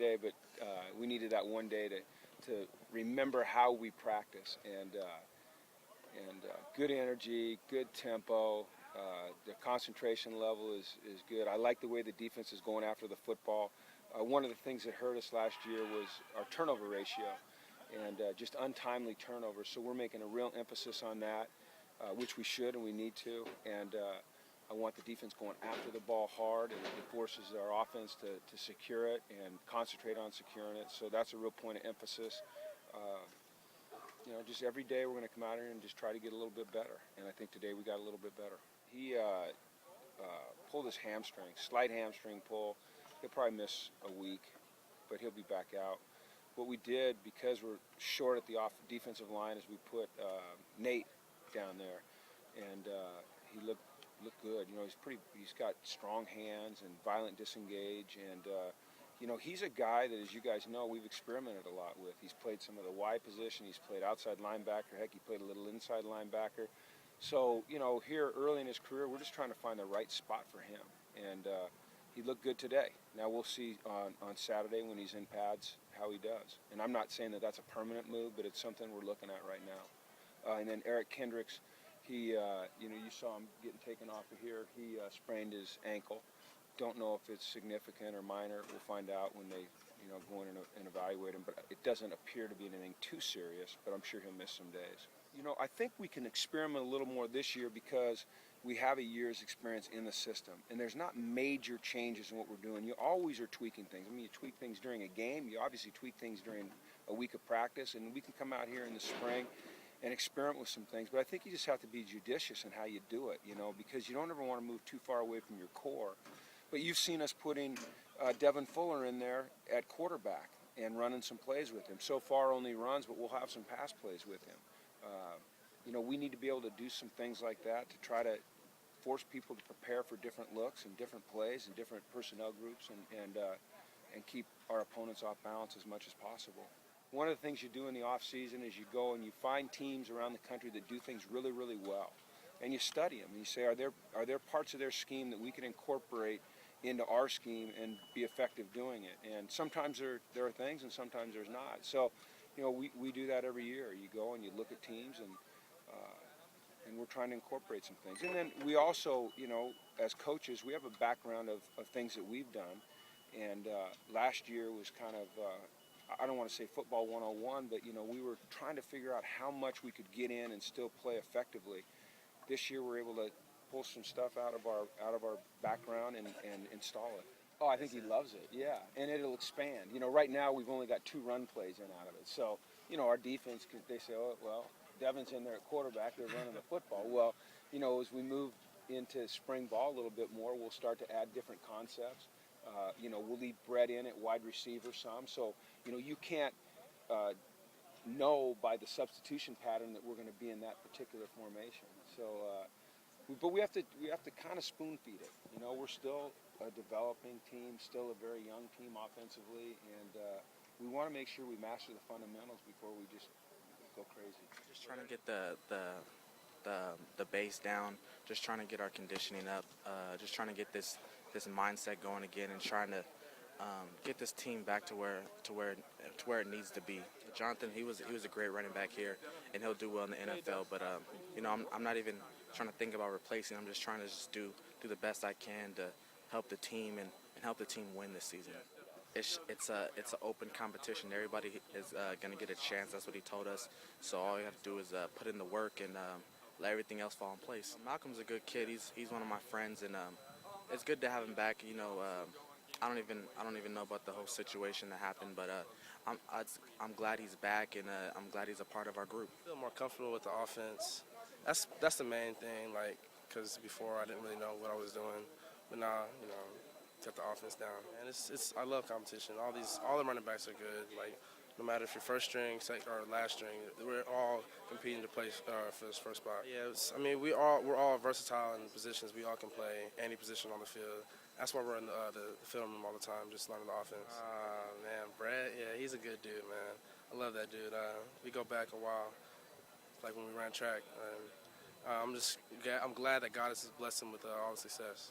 today, but we needed that one day to remember how we practice, and good energy, good tempo. The concentration level is good. I like the way the defense is going after the football. One of the things that hurt us last year was our turnover ratio and just untimely turnovers. So we're making a real emphasis on that, which we should and we need to. And I want the defense going after the ball hard, and it forces our offense to secure it and concentrate on securing it. So that's a real point of emphasis. Just every day we're going to come out here and just try to get a little bit better. And I think today we got a little bit better. He pulled his hamstring, slight hamstring pull. He'll probably miss a week, but he'll be back out. What we did, because we're short at the defensive line, is we put Nate down there, and he looked good. He's got strong hands and violent disengage, and he's a guy that, as you guys know, we've experimented a lot with. He's played some of the wide position. He's played outside linebacker. Heck, he played a little inside linebacker. So, here early in his career, we're just trying to find the right spot for him. And he looked good today. Now we'll see on Saturday when he's in pads how he does. And I'm not saying that that's a permanent move, but it's something we're looking at right now. And then Eric Kendricks, he, you saw him getting taken off of here. He sprained his ankle. Don't know if it's significant or minor. We'll find out when they, go in and evaluate him. But it doesn't appear to be anything too serious, but I'm sure he'll miss some days. I think we can experiment a little more this year because we have a year's experience in the system, and there's not major changes in what we're doing. You always are tweaking things. I mean, you tweak things during a game. You obviously tweak things during a week of practice, and we can come out here in the spring and experiment with some things. But I think you just have to be judicious in how you do it, because you don't ever want to move too far away from your core. But you've seen us putting Devin Fuller in there at quarterback and running some plays with him. So far only runs, but we'll have some pass plays with him. We need to be able to do some things like that to try to force people to prepare for different looks and different plays and different personnel groups and keep our opponents off balance as much as possible. One of the things you do in the off season is you go and you find teams around the country that do things really, really well, and you study them. And you say, are there parts of their scheme that we can incorporate into our scheme and be effective doing it? And sometimes there are things, and sometimes there's not. So, we do that every year. You go and you look at teams, and we're trying to incorporate some things. And then we also, as coaches, we have a background of things that we've done. And last year was kind of, I don't want to say football 101, but, we were trying to figure out how much we could get in and still play effectively. This year we're able to pull some stuff out of our background and install it. Oh, I think he loves it, yeah, and it'll expand. Right now we've only got 2 run plays in out of it. So, our defense, they say, oh, well, Devin's in there at quarterback, they're running the football. Well, as we move into spring ball a little bit more, we'll start to add different concepts. We'll leave Brett in at wide receiver some. So, you can't know by the substitution pattern that we're going to be in that particular formation. So, but we have to kind of spoon feed it. We're still a developing team, still a very young team offensively, and we want to make sure we master the fundamentals before we just go crazy. Just trying to get the base down, just trying to get our conditioning up, just trying to get this mindset going again, and trying to get this team back to where it needs to be. Jonathan, he was a great running back here, and he'll do well in the NFL. But I'm not even trying to think about replacing. I'm just trying to do the best I can to help the team and help the team win this season. It's an open competition. Everybody is going to get a chance. That's what he told us. So all you have to do is put in the work and let everything else fall in place. Malcolm's a good kid. He's one of my friends, and it's good to have him back. I don't even know about the whole situation that happened, but I'm glad he's back, and I'm glad he's a part of our group. I feel more comfortable with the offense. That's the main thing. Because before I didn't really know what I was doing, but now got the offense down. And it's I love competition. All the running backs are good. No matter if you're first string, second, or last string, we're all competing to play for this first spot. Yeah, we're all versatile in the positions. We all can play any position on the field. That's why we're in the film room all the time, just learning the offense. Man, Brett, yeah, he's a good dude, man. I love that dude. We go back a while, like when we ran track. I'm glad that God has blessed him with all the success.